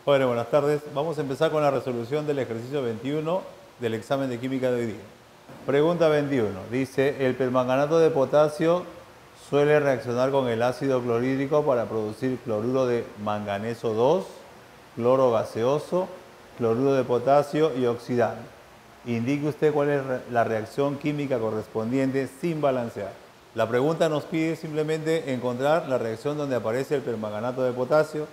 Bueno, buenas tardes. Vamos a empezar con la resolución del ejercicio 21 del examen de química de hoy día. Pregunta 21. Dice, el permanganato de potasio suele reaccionar con el ácido clorhídrico para producir cloruro de manganeso 2, cloro gaseoso, cloruro de potasio y oxidano. Indique usted cuál es la reacción química correspondiente sin balancear. La pregunta nos pide simplemente encontrar la reacción donde aparece el permanganato de potasio,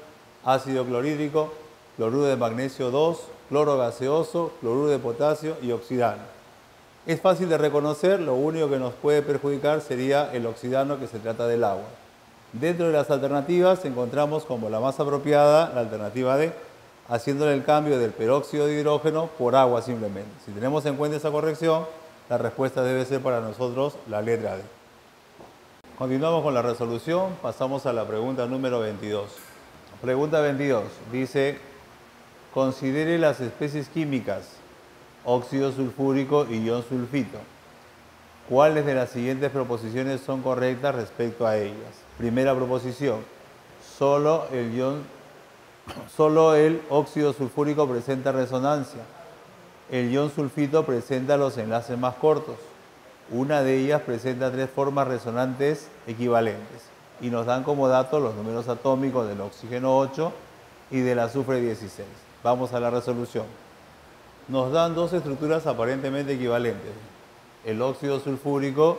ácido clorhídrico, cloruro de magnesio 2, cloro gaseoso, cloruro de potasio y oxidano. Es fácil de reconocer, lo único que nos puede perjudicar sería el oxidano, que se trata del agua. Dentro de las alternativas encontramos como la más apropiada la alternativa D, haciéndole el cambio del peróxido de hidrógeno por agua simplemente. Si tenemos en cuenta esa corrección, la respuesta debe ser para nosotros la letra D. Continuamos con la resolución, pasamos a la pregunta número 22. Pregunta 22, dice, considere las especies químicas, óxido sulfúrico y ion sulfito. ¿Cuáles de las siguientes proposiciones son correctas respecto a ellas? Primera proposición, solo el óxido sulfúrico presenta resonancia. El ion sulfito presenta los enlaces más cortos. Una de ellas presenta 3 formas resonantes equivalentes y nos dan como datos los números atómicos del oxígeno 8 y del azufre 16. Vamos a la resolución. Nos dan 2 estructuras aparentemente equivalentes, el óxido sulfúrico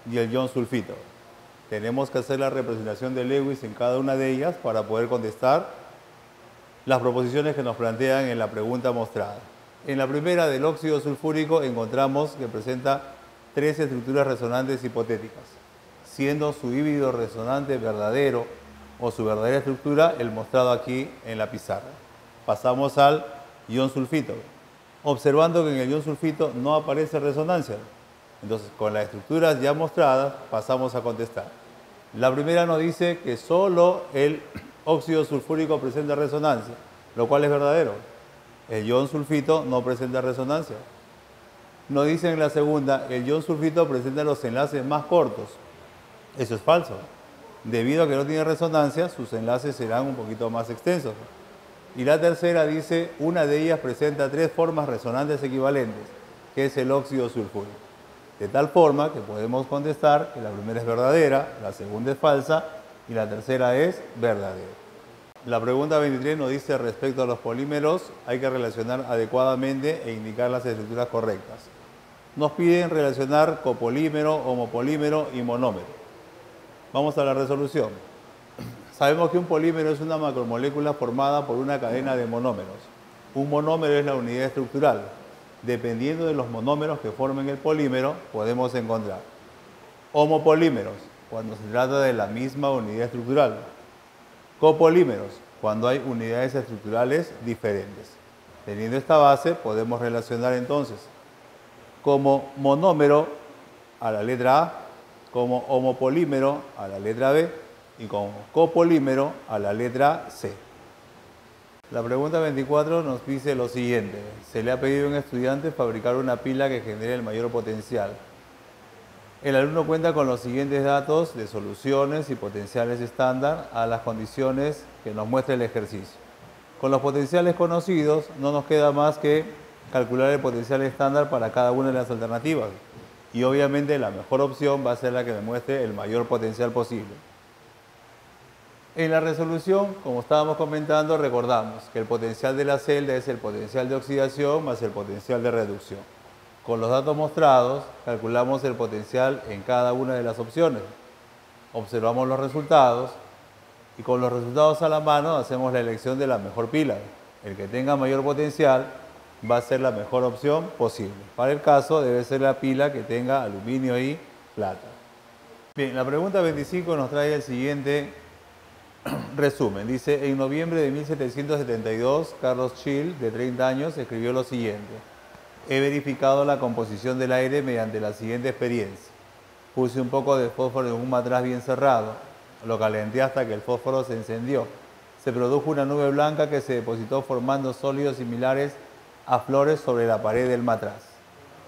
y el ion sulfito. Tenemos que hacer la representación de Lewis en cada una de ellas para poder contestar las proposiciones que nos plantean en la pregunta mostrada. En la primera, del óxido sulfúrico, encontramos que presenta 3 estructuras resonantes hipotéticas, siendo su híbrido resonante verdadero o su verdadera estructura el mostrado aquí en la pizarra. Pasamos al ion sulfito, observando que en el ion sulfito no aparece resonancia. Entonces, con las estructuras ya mostradas, pasamos a contestar. La primera nos dice que solo el óxido sulfúrico presenta resonancia, lo cual es verdadero. El ion sulfito no presenta resonancia. Nos dice en la segunda, el ion sulfito presenta los enlaces más cortos. Eso es falso. Debido a que no tiene resonancia, sus enlaces serán un poquito más extensos. Y la tercera dice, una de ellas presenta 3 formas resonantes equivalentes, que es el óxido sulfúrico. De tal forma que podemos contestar que la primera es verdadera, la segunda es falsa y la tercera es verdadera. La pregunta 23 nos dice, respecto a los polímeros, hay que relacionar adecuadamente e indicar las estructuras correctas. Nos piden relacionar copolímero, homopolímero y monómero. Vamos a la resolución. Sabemos que un polímero es una macromolécula formada por una cadena de monómeros. Un monómero es la unidad estructural. Dependiendo de los monómeros que formen el polímero, podemos encontrar homopolímeros, cuando se trata de la misma unidad estructural. Copolímeros, cuando hay unidades estructurales diferentes. Teniendo esta base, podemos relacionar entonces como monómero a la letra A, como homopolímero a la letra B y como copolímero a la letra C. La pregunta 24 nos dice lo siguiente. Se le ha pedido a un estudiante fabricar una pila que genere el mayor potencial. El alumno cuenta con los siguientes datos de soluciones y potenciales estándar a las condiciones que nos muestra el ejercicio. Con los potenciales conocidos no nos queda más que calcular el potencial estándar para cada una de las alternativas. Y obviamente la mejor opción va a ser la que me muestre el mayor potencial posible. En la resolución, como estábamos comentando, recordamos que el potencial de la celda es el potencial de oxidación más el potencial de reducción. Con los datos mostrados, calculamos el potencial en cada una de las opciones. Observamos los resultados y con los resultados a la mano hacemos la elección de la mejor pila. El que tenga mayor potencial va a ser la mejor opción posible. Para el caso debe ser la pila que tenga aluminio y plata. Bien, la pregunta 25 nos trae el siguiente resumen. Dice, en noviembre de 1772, Carlos Schill, de 30 años, escribió lo siguiente. He verificado la composición del aire mediante la siguiente experiencia. Puse un poco de fósforo en un matraz bien cerrado. Lo calenté hasta que el fósforo se encendió. Se produjo una nube blanca que se depositó formando sólidos similares a flores sobre la pared del matraz.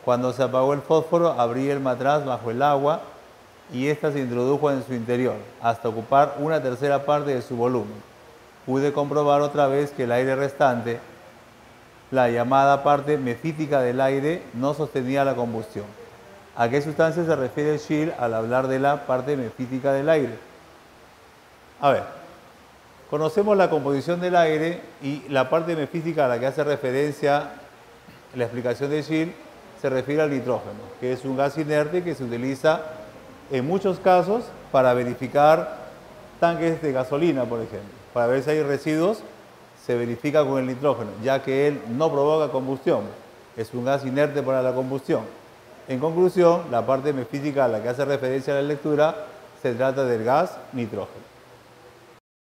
Cuando se apagó el fósforo, abrí el matraz bajo el agua y ésta se introdujo en su interior hasta ocupar una tercera parte de su volumen. pude comprobar otra vez que el aire restante, la llamada parte mefítica del aire, no sostenía la combustión. ¿A qué sustancia se refiere Scheele al hablar de la parte mefítica del aire? A ver, conocemos la composición del aire y la parte mefítica a la que hace referencia la explicación de Scheele se refiere al nitrógeno, que es un gas inerte que se utiliza en muchos casos para verificar tanques de gasolina, por ejemplo. Para ver si hay residuos, se verifica con el nitrógeno, ya que él no provoca combustión. Es un gas inerte para la combustión. En conclusión, la parte mefítica a la que hace referencia la lectura se trata del gas nitrógeno.